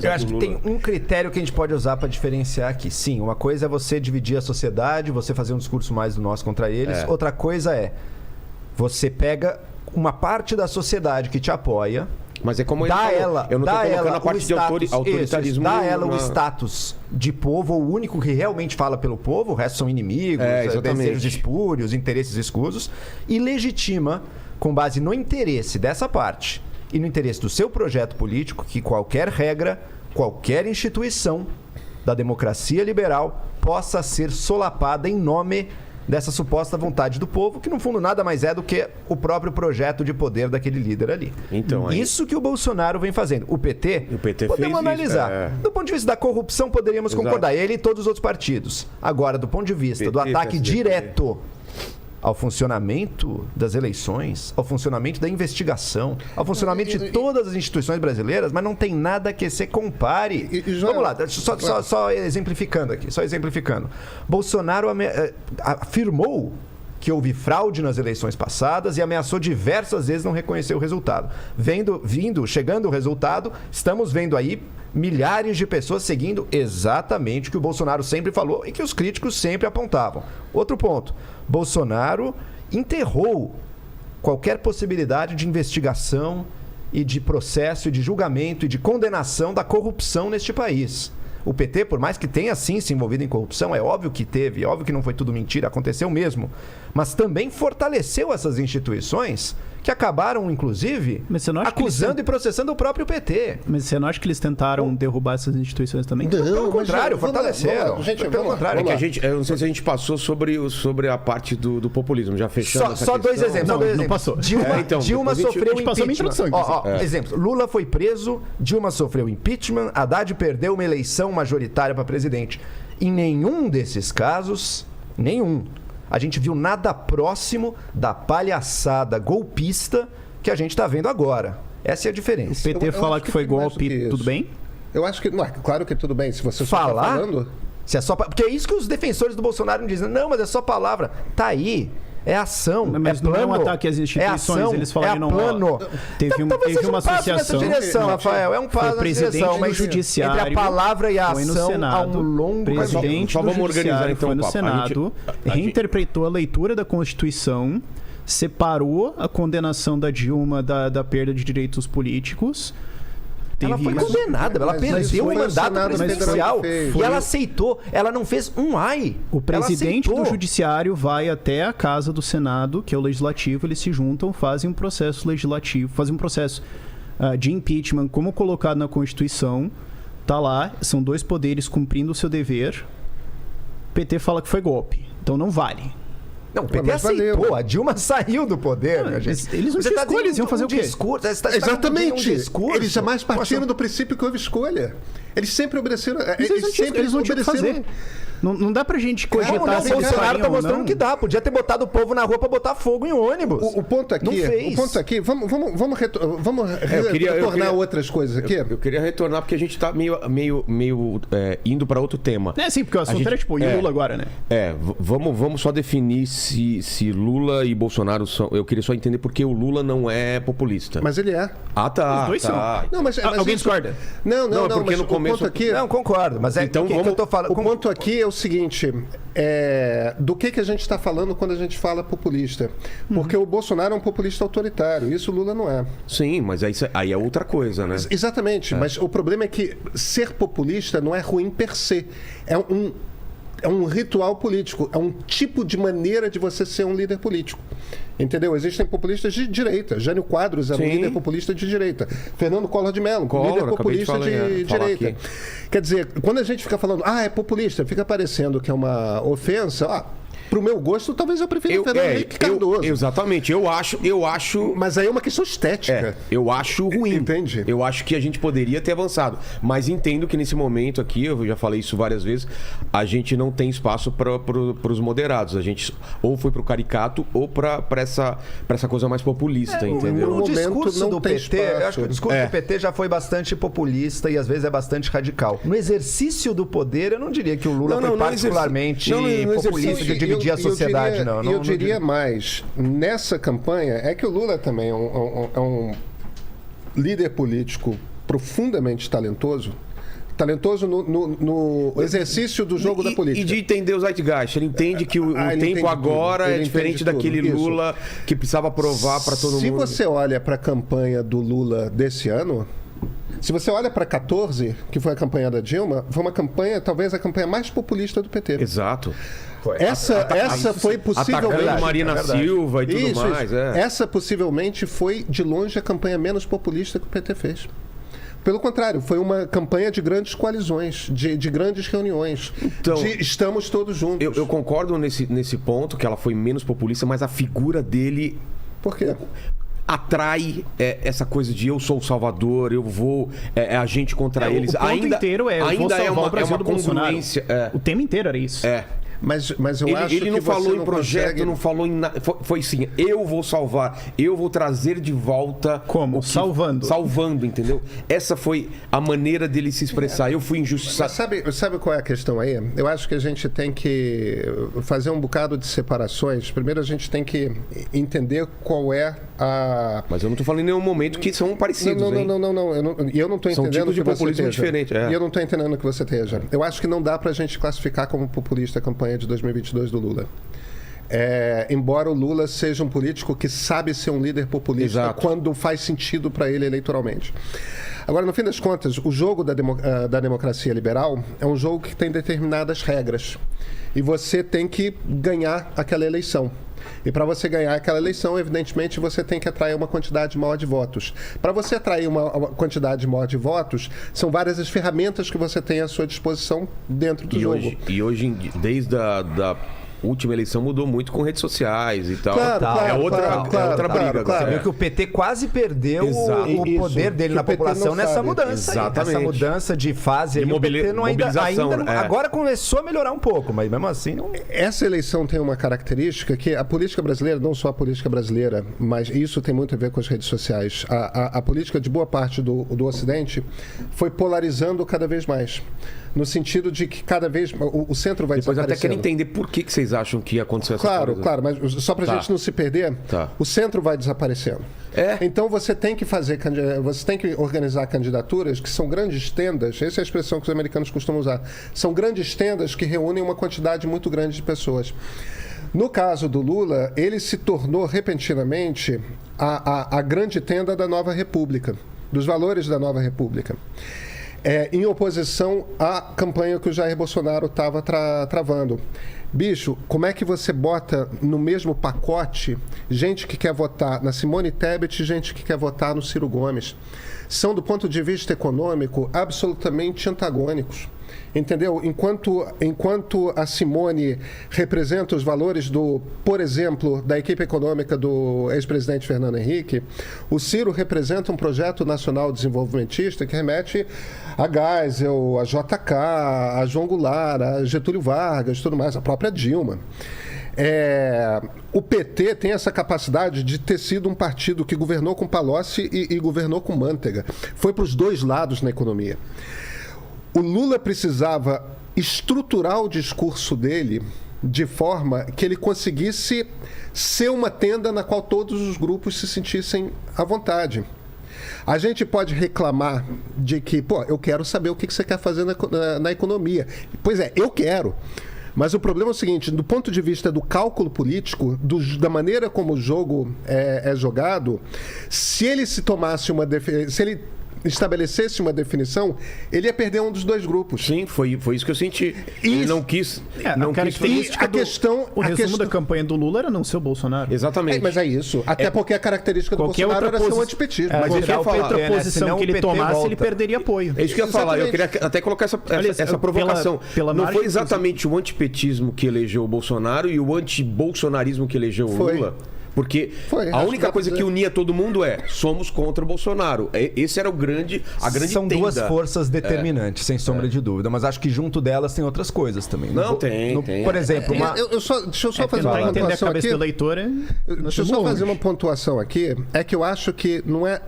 Eu acho que tem um critério que a gente pode usar para diferenciar aqui. Sim, uma coisa é você dividir a sociedade, você fazer um discurso mais do nós contra eles. Outra coisa é você pega uma parte da sociedade que te apoia. Mas é como ele falou, eu não estou colocando a parte de autoritarismo. Dá ela o status de povo, o único que realmente fala pelo povo, o resto são inimigos, desejos espúrios, interesses escusos, e legitima, com base no interesse dessa parte e no interesse do seu projeto político, que qualquer regra, qualquer instituição da democracia liberal possa ser solapada em nome dessa suposta vontade do povo, que no fundo nada mais é do que o próprio projeto de poder daquele líder ali. Então, isso que o Bolsonaro vem fazendo. O PT podemos analisar. Do ponto de vista da corrupção, poderíamos concordar. Ele e todos os outros partidos. Agora, do ponto de vista do ataque direto ao funcionamento das eleições, ao funcionamento da investigação, ao funcionamento de todas as instituições brasileiras, mas não tem nada que se compare. Vamos lá, só exemplificando aqui, Bolsonaro afirmou que houve fraude nas eleições passadas e ameaçou diversas vezes não reconhecer o resultado. Chegando o resultado, estamos vendo aí milhares de pessoas seguindo exatamente o que o Bolsonaro sempre falou e que os críticos sempre apontavam. Outro ponto, Bolsonaro enterrou qualquer possibilidade de investigação e de processo, e de julgamento e de condenação da corrupção neste país. O PT, por mais que tenha sim se envolvido em corrupção, é óbvio que teve, é óbvio que não foi tudo mentira, aconteceu mesmo, mas também fortaleceu essas instituições que acabaram, inclusive, acusando e processando o próprio PT. Mas você não acha que eles tentaram derrubar essas instituições também? Não, pelo contrário, fortaleceram. Pelo contrário. Eu não sei se a gente passou sobre a parte do populismo, já fechando só dois exemplos. Não passou. Dilma sofreu impeachment. Exemplo, Lula foi preso, Dilma sofreu impeachment, Haddad perdeu uma eleição majoritária para presidente. Em nenhum desses casos, a gente viu nada próximo da palhaçada golpista que a gente está vendo agora. Essa é a diferença. O PT fala que foi golpe, tudo bem? Eu acho que... Não, claro que tudo bem. Se você só está falando... Se é só, porque é isso que os defensores do Bolsonaro dizem. Não, mas é só palavra. Tá aí. É ação, mas plano, não é um ataque às instituições, ação, eles falaram que não plano. Teve uma associação. Direção, Rafael, é um passo nessa direção, mas judiciário entre a palavra e a ação Senado, há um longo presidente do judiciário foi no Senado, reinterpretou a leitura da Constituição, separou a condenação da Dilma da perda de direitos políticos. Ela foi condenada, ela perdeu o mandato presidencial e ela aceitou, ela não fez um ai. O presidente do judiciário vai até a casa do Senado, que é o legislativo, eles se juntam, fazem um processo legislativo, fazem um processo de impeachment, como colocado na Constituição, tá lá, são dois poderes cumprindo o seu dever. O PT fala que foi golpe, então não vale. Não, o PT aceitou. A Dilma saiu do poder. Eles não tinham escolha, eles iam fazer o quê? Exatamente. Eles jamais partiram do princípio que houve escolha. Eles sempre obedeceram. Eles não tinham o que fazer. Não dá pra gente cogitar se o Bolsonaro tá mostrando que dá. Podia ter botado o povo na rua pra botar fogo em ônibus. O ponto aqui... Não fez. O ponto aqui... Vamos retornar outras coisas aqui. Eu queria retornar porque a gente tá meio indo pra outro tema. Sim, porque o assunto era tipo, e Lula agora, né? Vamos só definir se Lula e Bolsonaro são... Eu queria só entender porque o Lula não é populista. Mas ele é. Ah, tá. Os dois são. Não, mas alguém discorda? Não, porque mas no começo... o ponto aqui... Não, concordo. Mas então, que eu tô falando... O ponto aqui é o seguinte... do que a gente está falando quando a gente fala populista? Porque o Bolsonaro é um populista autoritário, isso o Lula não é. Sim, mas aí é outra coisa, né? Exatamente, mas o problema é que ser populista não é ruim per se. É um ritual político, é um tipo de maneira de você ser um líder político. Entendeu? Existem populistas de direita. Jânio Quadros era um líder populista de direita. Fernando Collor de Mello, líder populista de direita. Quer dizer, quando a gente fica falando, é populista, fica parecendo que é uma ofensa. Pro meu gosto, talvez eu prefira o Fernando Henrique Cardoso. Exatamente. Eu acho... Mas aí é uma questão estética. Eu acho ruim. Entende? Eu acho que a gente poderia ter avançado. Mas entendo que nesse momento aqui, eu já falei isso várias vezes, a gente não tem espaço para os moderados. A gente ou foi pro caricato ou para essa coisa mais populista, entendeu? O discurso do PT, eu acho que o discurso do PT já foi bastante populista e às vezes é bastante radical. No exercício do poder, eu não diria que o Lula foi particularmente populista de dividir a sociedade, eu diria mais, nessa campanha, é que o Lula também é um líder político profundamente talentoso no exercício do jogo da política. E de entender o zeitgeist. Ele entende que o tempo agora é diferente daquele Lula que precisava provar para todo mundo. Se você olha para a campanha do Lula desse ano, se você olha para 14, que foi a campanha da Dilma, foi uma campanha, talvez a campanha mais populista do PT. Exato. Essa foi possivelmente... Atacando Marina Silva e tudo mais. Essa possivelmente foi, de longe, a campanha menos populista que o PT fez. Pelo contrário, foi uma campanha de grandes coalizões, de grandes reuniões, então, estamos todos juntos. Eu concordo nesse ponto, que ela foi menos populista, mas a figura dele... Por quê? Atrai essa coisa de eu sou o salvador, eu vou a gente contra eles. O ponto inteiro ainda é uma congruência. O tema inteiro era isso. Mas eu acho que ele não falou em projeto, consegue... não falou em nada. Foi assim, eu vou salvar, eu vou trazer de volta... Como? Salvando, entendeu? Essa foi a maneira dele se expressar. Eu fui injustiçado. Sabe qual é a questão aí? Eu acho que a gente tem que fazer um bocado de separações. Primeiro a gente tem que entender qual é a... Mas eu não estou falando em nenhum momento que são parecidos, Não. Eu não estou entendendo são tipos de populismo diferentes. E eu não estou entendendo o que você esteja. Eu acho que não dá para a gente classificar como populista a campanha de 2022 do Lula. Embora o Lula seja um político que sabe ser um líder populista. Exato. Quando faz sentido para ele eleitoralmente. Agora, no fim das contas, o jogo da democracia liberal é um jogo que tem determinadas regras. E você tem que ganhar aquela eleição. E para você ganhar aquela eleição, evidentemente, você tem que atrair uma quantidade maior de votos. Para você atrair uma quantidade maior de votos, são várias as ferramentas que você tem à sua disposição dentro do jogo. Hoje, desde a última eleição, mudou muito com redes sociais e tal. É outra briga. Você viu que o PT quase perdeu o poder dele na população nessa mudança. Exatamente. Essa mudança de fase. De o PT não mobilização. Agora começou a melhorar um pouco, mas mesmo assim não... Essa eleição tem uma característica que a política brasileira, não só a política brasileira, mas isso tem muito a ver com as redes sociais. A política de boa parte do Ocidente foi polarizando cada vez mais. No sentido de que cada vez o centro vai desaparecendo. Depois até quero entender por que vocês acham que aconteceu essa coisa. Claro, mas só pra gente não se perder, o centro vai desaparecendo. Então você tem que organizar candidaturas que são grandes tendas, essa é a expressão que os americanos costumam usar, são grandes tendas que reúnem uma quantidade muito grande de pessoas. No caso do Lula, ele se tornou repentinamente a grande tenda da nova república, dos valores da nova república. Em oposição à campanha que o Jair Bolsonaro estava travando. Bicho, como é que você bota no mesmo pacote gente que quer votar na Simone Tebet e gente que quer votar no Ciro Gomes? São, do ponto de vista econômico, absolutamente antagônicos. Entendeu? Enquanto a Simone representa os valores por exemplo, da equipe econômica do ex-presidente Fernando Henrique, o Ciro representa um projeto nacional desenvolvimentista que remete a Geisel, a JK, a João Goulart, a Getúlio Vargas, tudo mais, a própria Dilma. O PT tem essa capacidade de ter sido um partido que governou com Palocci e governou com Manteiga. Foi para os dois lados na economia. O Lula precisava estruturar o discurso dele de forma que ele conseguisse ser uma tenda na qual todos os grupos se sentissem à vontade. A gente pode reclamar de que, eu quero saber o que você quer fazer na economia. Pois é, eu quero. Mas o problema é o seguinte, do ponto de vista do cálculo político, da maneira como o jogo é jogado, se ele estabelecesse uma definição, ele ia perder um dos dois grupos. Sim, foi isso que eu senti. Ele não quis... O resumo da campanha do Lula era não ser o Bolsonaro. Exatamente. Mas é isso. Até porque a característica do Bolsonaro era ser o antipetismo. Mas qualquer outra posição que ele tomasse, ele perderia apoio. É isso que eu ia falar. Eu queria até colocar essa provocação. Não foi exatamente o antipetismo que elegeu o Bolsonaro e o antibolsonarismo que elegeu o Lula? Porque a única coisa que unia todo mundo somos contra o Bolsonaro. Esse era a grande São tenda. Duas forças determinantes, sem sombra de dúvida. Mas acho que junto delas tem outras coisas também. Tem. Por exemplo, deixa eu só fazer uma pontuação a cabeça aqui. do leitor Deixa eu só fazer uma pontuação aqui. É que eu acho que não é...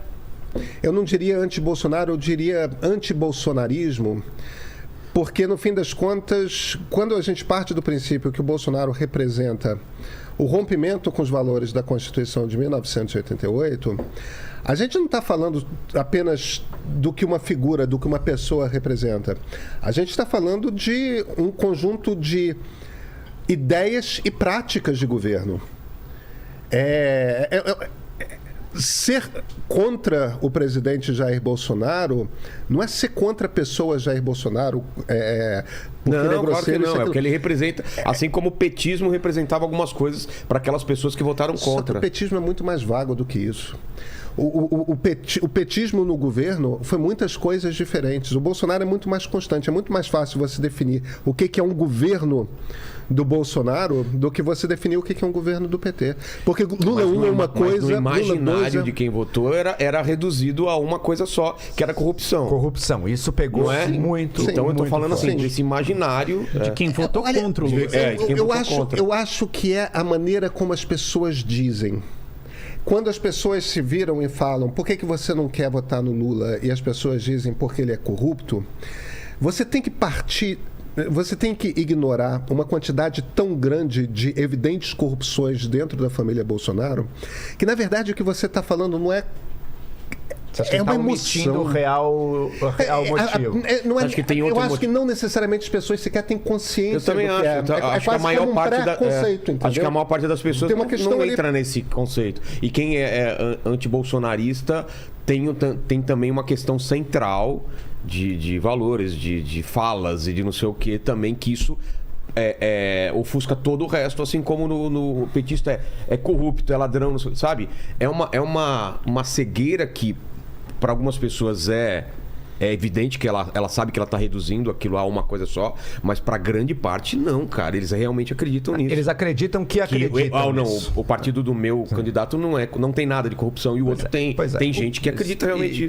Eu não diria anti-Bolsonaro, eu diria anti-bolsonarismo, Porque, no fim das contas, quando a gente parte do princípio que o Bolsonaro representa o rompimento com os valores da Constituição de 1988, a gente não está falando apenas do que uma figura, do que uma pessoa representa. A gente está falando de um conjunto de ideias e práticas de governo. Ser contra o presidente Jair Bolsonaro não é ser contra a pessoa Jair Bolsonaro. Não, claro que não. É porque ele representa, assim como o petismo representava algumas coisas para aquelas pessoas que votaram contra. Só que o petismo é muito mais vago do que isso. O petismo no governo foi muitas coisas diferentes. O Bolsonaro é muito mais constante. É muito mais fácil você definir o que é um governo do Bolsonaro do que você definir o que é um governo do PT. Porque Lula 1 é uma coisa... No imaginário de quem votou era reduzido a uma coisa só, que era corrupção. Corrupção. Isso pegou muito. Então eu tô falando assim, forte. desse imaginário... De quem votou contra o Lula. Eu acho que é a maneira como as pessoas dizem. Quando as pessoas se viram e falam por que você não quer votar no Lula e as pessoas dizem porque ele é corrupto, você tem que ignorar uma quantidade tão grande de evidentes corrupções dentro da família Bolsonaro, que na verdade o que você está falando não é... É uma emoção. O real motivo. Eu acho que não necessariamente as pessoas sequer têm consciência. Eu também acho. Acho que a maior parte das pessoas não entra nesse conceito. E quem é antibolsonarista tem também uma questão central de valores, de falas e de não sei o que também, que isso ofusca todo o resto, assim como no petista é corrupto, é ladrão, sabe? É uma cegueira que para algumas pessoas é evidente que ela sabe que ela está reduzindo aquilo a uma coisa só, mas para grande parte não, cara. Eles realmente acreditam nisso. Eles acreditam que acreditam nisso. O partido do meu candidato não tem nada de corrupção e o outro tem gente que acredita realmente.